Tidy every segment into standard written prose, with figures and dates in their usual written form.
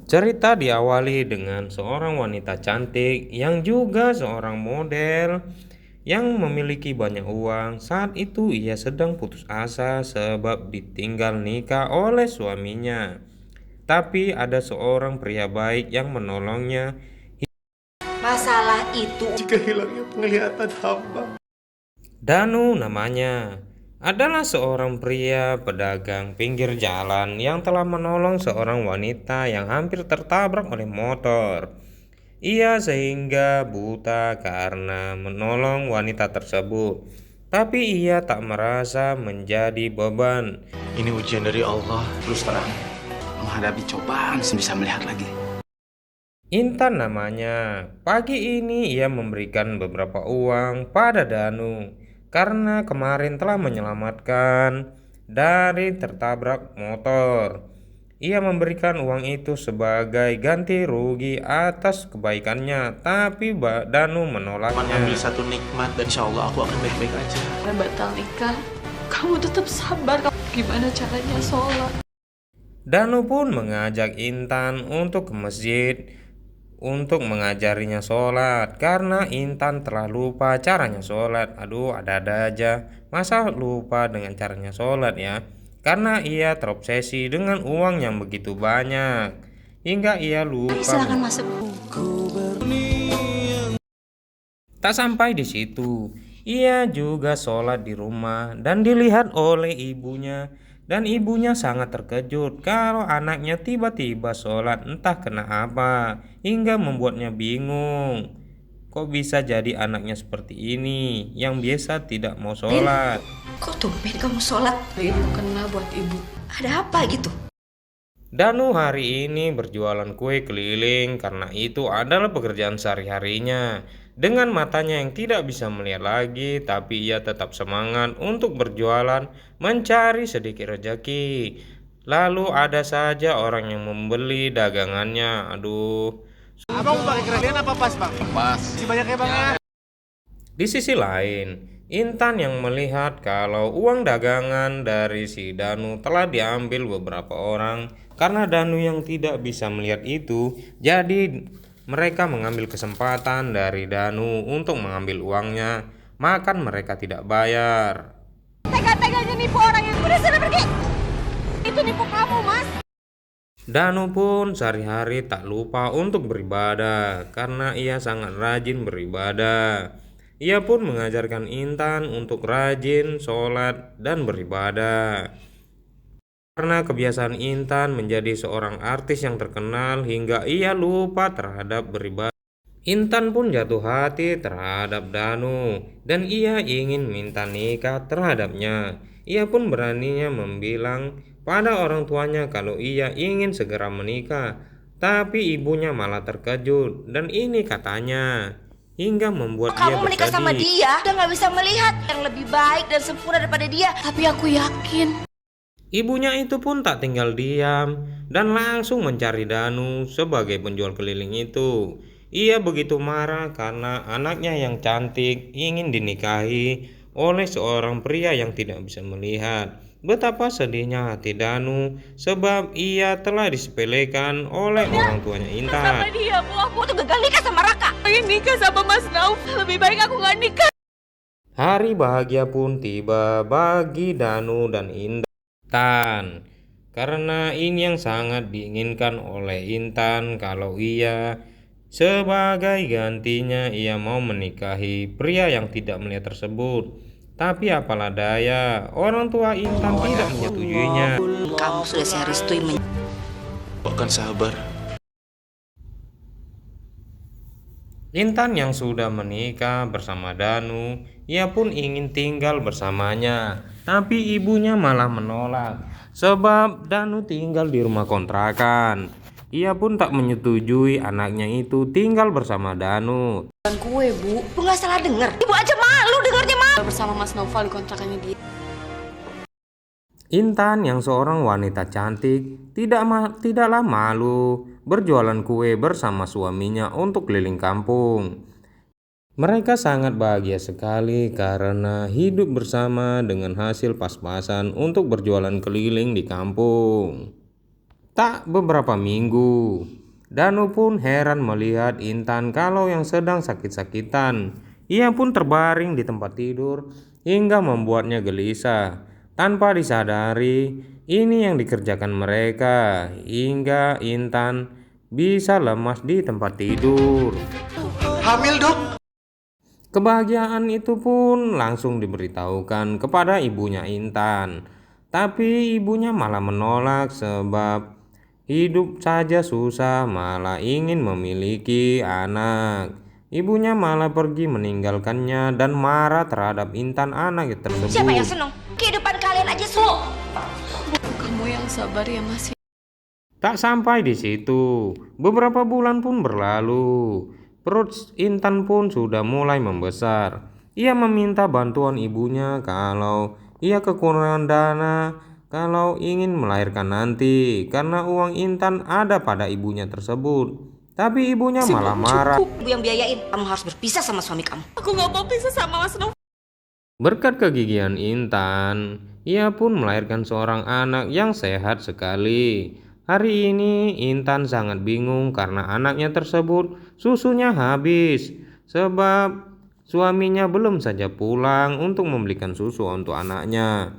Cerita diawali dengan seorang wanita cantik yang juga seorang model yang memiliki banyak uang. Saat itu ia sedang putus asa sebab ditinggal nikah oleh suaminya. Tapi ada seorang pria baik yang menolongnya. Masalah itu Jika hilangnya penglihatan hamba. Danu namanya, adalah seorang pria pedagang pinggir jalan yang telah menolong seorang wanita yang hampir tertabrak oleh motor. Ia sehingga buta karena menolong wanita tersebut, tapi ia tak merasa menjadi beban. Ini ujian dari Allah. Terus terang, menghadapi cobaan bisa melihat lagi. Intan namanya. Pagi ini ia memberikan beberapa uang pada Danu karena kemarin telah menyelamatkan dari tertabrak motor. Ia memberikan uang itu sebagai ganti rugi atas kebaikannya, tapi Danu menolaknya. Mengambil satu nikmat dan insya Allah aku akan baik-baik aja. Batal nikah, kamu tetap sabar. Gimana caranya sholat? Danu pun mengajak Intan untuk ke masjid untuk mengajarinya sholat karena Intan telah lupa caranya sholat. Aduh, ada-ada aja, masa lupa dengan caranya sholat ya? Karena ia terobsesi dengan uang yang begitu banyak hingga ia lupa. Silakan masuk. Tak sampai di situ, ia juga sholat di rumah dan dilihat oleh ibunya. Dan ibunya sangat terkejut kalau anaknya tiba-tiba sholat entah kena apa, hingga membuatnya bingung. Kok bisa jadi anaknya seperti ini yang biasa tidak mau sholat? kok tumben kamu sholat? Ibu kena buat ibu. Ada apa gitu? Danu hari ini berjualan kue keliling karena itu adalah pekerjaan sehari-harinya. Dengan matanya yang tidak bisa melihat lagi, tapi ia tetap semangat untuk berjualan, mencari sedikit rezeki. Lalu ada saja orang yang membeli dagangannya. Aduh. Abang pakai kerandaan apa pas bang? Pas. Si banyaknya bang ya. Di sisi lain, Intan yang melihat kalau uang dagangan dari si Danu telah diambil beberapa orang. Karena Danu yang tidak bisa melihat itu, jadi mereka mengambil kesempatan dari Danu untuk mengambil uangnya. Makan mereka tidak bayar. Tega-teganya nipu orang yang udah sana pergi. Itu nipu kamu, Mas. Danu pun sehari-hari tak lupa untuk beribadah karena ia sangat rajin beribadah. Ia pun mengajarkan Intan untuk rajin sholat dan beribadah. Karena kebiasaan Intan menjadi seorang artis yang terkenal hingga ia lupa terhadap beribadah. Intan pun jatuh hati terhadap Danu dan ia ingin minta nikah terhadapnya. Ia pun beraninya membilang pada orang tuanya kalau ia ingin segera menikah. Tapi ibunya malah terkejut dan ini katanya hingga membuat dia Kamu menikah sama bersedih. dia, udah nggak bisa melihat yang lebih baik dan sempurna daripada dia. Tapi aku yakin. Ibunya itu pun tak tinggal diam dan langsung mencari Danu sebagai penjual keliling itu. Ia begitu marah karena anaknya yang cantik ingin dinikahi oleh seorang pria yang tidak bisa melihat. Betapa sedihnya hati Danu sebab ia telah disepelekan oleh orang tuanya Intan. Dia, Bu, aku tuh gagal nikah sama Raka. Pengen nikah sama Mas Nauf. Lebih baik aku gak nikah. Hari bahagia pun tiba bagi Danu dan Intan. Karena ini yang sangat diinginkan oleh Intan kalau ia sebagai gantinya ia mau menikahi pria yang tidak melihat tersebut. Tapi apalah daya, orang tua Intan tidak menyetujuinya. Kamu sudah saya restui Akan sabar. Intan yang sudah menikah bersama Danu, ia pun ingin tinggal bersamanya. Tapi ibunya malah menolak sebab Danu tinggal di rumah kontrakan. Ia pun tak menyetujui anaknya itu tinggal bersama Danu. kue, Bu. Lu nggak salah denger. Ibu aja malu dengernya, malu. Bersama Mas Noval di kontrakannya dia. Intan yang seorang wanita cantik tidaklah malu berjualan kue bersama suaminya untuk keliling kampung. Mereka sangat bahagia sekali karena hidup bersama dengan hasil pas-pasan untuk berjualan keliling di kampung. Tak beberapa minggu, Danu pun heran melihat Intan kalau yang sedang sakit-sakitan. Ia pun terbaring di tempat tidur hingga membuatnya gelisah. Tanpa disadari, ini yang dikerjakan mereka hingga Intan bisa lemas di tempat tidur. Hamil, Dok. Kebahagiaan itu pun langsung diberitahukan kepada ibunya Intan. Tapi ibunya malah menolak sebab hidup saja susah, malah ingin memiliki anak. Ibunya malah pergi meninggalkannya dan marah terhadap Intan anak tersebut. Siapa yang senang? Kehidupan kalian aja slow. Kamu yang sabar ya Mas. Tak sampai di situ, beberapa bulan pun berlalu. Perut Intan pun sudah mulai membesar. Ia meminta bantuan ibunya kalau ia kekurangan dana kalau ingin melahirkan nanti, karena uang Intan ada pada ibunya tersebut. Tapi ibunya malah marah. Ibu yang biayain. Kamu harus berpisah sama suami kamu. Aku nggak mau pisah sama Mas Nov. Berkat kegigihan Intan, ia pun melahirkan seorang anak yang sehat sekali. Hari ini Intan sangat bingung karena anaknya tersebut susunya habis sebab suaminya belum saja pulang untuk membelikan susu untuk anaknya.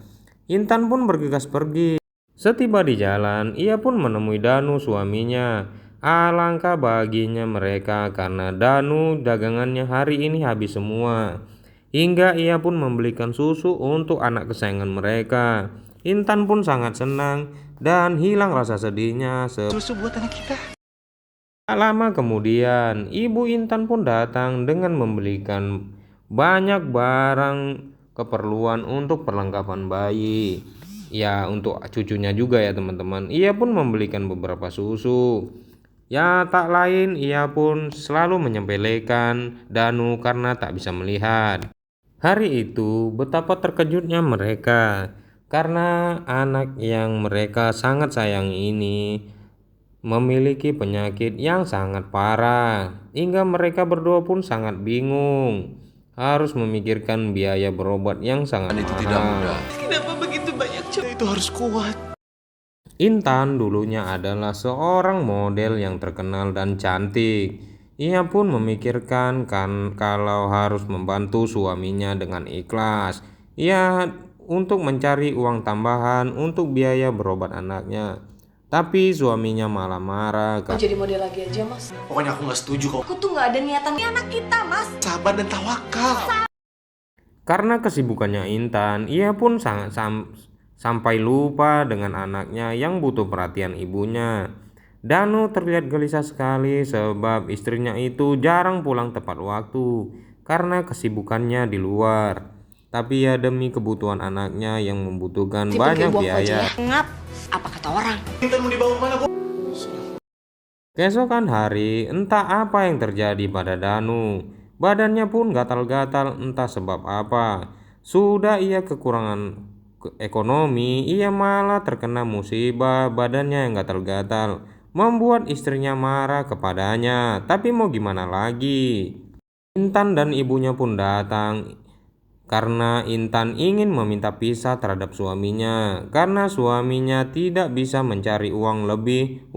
Intan pun bergegas pergi. Setiba di jalan, ia pun menemui Danu suaminya. Alangkah bahagianya mereka karena Danu dagangannya hari ini habis semua. Hingga ia pun membelikan susu untuk anak kesayangan mereka. Intan pun sangat senang dan hilang rasa sedihnya. Susu buat anak kita. Tak lama kemudian, ibu Intan pun datang dengan membelikan banyak barang keperluan untuk perlengkapan bayi. Ya, untuk cucunya juga ya teman-teman. Ia pun membelikan beberapa susu. Ya, tak lain ia pun selalu menyepelekan Danu karena tak bisa melihat. Hari itu betapa terkejutnya mereka karena anak yang mereka sangat sayangi ini memiliki penyakit yang sangat parah, hingga mereka berdua pun sangat bingung harus memikirkan biaya berobat yang sangat Itu tidak mahal. mudah. Kenapa begitu banyak cowok? Itu harus kuat. Intan dulunya adalah seorang model yang terkenal dan cantik. Ia pun memikirkan kalau harus membantu suaminya dengan ikhlas. Ia untuk mencari uang tambahan untuk biaya berobat anaknya. Tapi suaminya malah marah. Mau jadi model lagi aja Mas. Pokoknya aku nggak setuju kok. Aku tuh nggak ada niatan anak kita, Mas. Sabar dan tawakal. Karena kesibukannya Intan, ia pun sangat sampai lupa dengan anaknya yang butuh perhatian ibunya. Danu terlihat gelisah sekali sebab istrinya itu jarang pulang tepat waktu karena kesibukannya di luar. Tapi ya demi kebutuhan anaknya yang membutuhkan banyak biaya. Ngap, apa kata orang? Intan mau dibawa kemana, Bu? Keesokan hari, entah apa yang terjadi pada Danu. Badannya pun gatal-gatal entah sebab apa. Sudah ia kekurangan ekonomi, ia malah terkena musibah, badannya yang gatal-gatal, membuat istrinya marah kepadanya. Tapi mau gimana lagi? Intan dan ibunya pun datang karena Intan ingin meminta pisah terhadap suaminya karena suaminya tidak bisa mencari uang lebih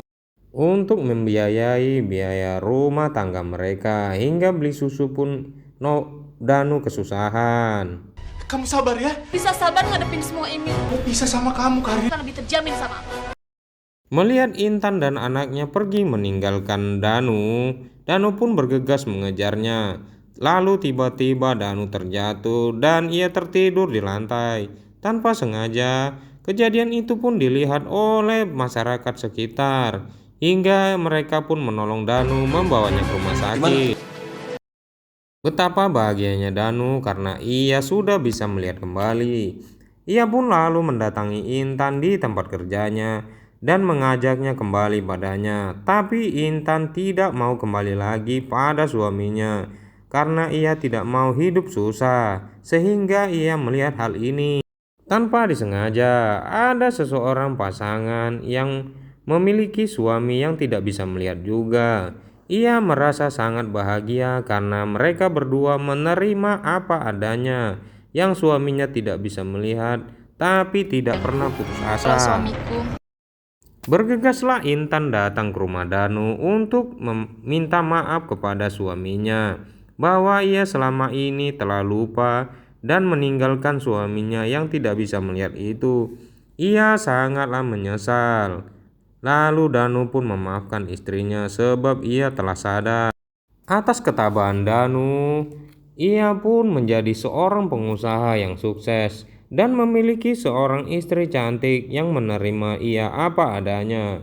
untuk membiayai biaya rumah tangga mereka, hingga beli susu pun Danu kesusahan. Kamu sabar ya. Bisa sabar ngadepin semua ini. Aku bisa sama kamu, Karin. Kan lebih terjamin sama aku. Melihat Intan dan anaknya pergi meninggalkan Danu, Danu pun bergegas mengejarnya. Lalu tiba-tiba Danu terjatuh dan ia tertidur di lantai. Tanpa sengaja, kejadian itu pun dilihat oleh masyarakat sekitar, hingga mereka pun menolong Danu membawanya ke rumah sakit. Betapa bahagianya Danu karena ia sudah bisa melihat kembali. Ia pun lalu mendatangi Intan di tempat kerjanya dan mengajaknya kembali padanya. Tapi Intan tidak mau kembali lagi pada suaminya karena ia tidak mau hidup susah, sehingga ia melihat hal ini. Tanpa disengaja, ada seseorang pasangan yang memiliki suami yang tidak bisa melihat juga. Ia merasa sangat bahagia karena mereka berdua menerima apa adanya yang suaminya tidak bisa melihat, tapi tidak pernah putus asa. Suamiku. Bergegaslah Intan datang ke rumah Danu untuk meminta maaf kepada suaminya bahwa ia selama ini telah lupa dan meninggalkan suaminya yang tidak bisa melihat itu. Ia sangatlah menyesal. Lalu Danu pun memaafkan istrinya sebab ia telah sadar atas ketabahan Danu. Ia pun menjadi seorang pengusaha yang sukses dan memiliki seorang istri cantik yang menerima ia apa adanya.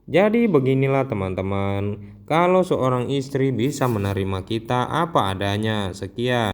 Jadi beginilah teman-teman, kalau seorang istri bisa menerima kita apa adanya. Sekian.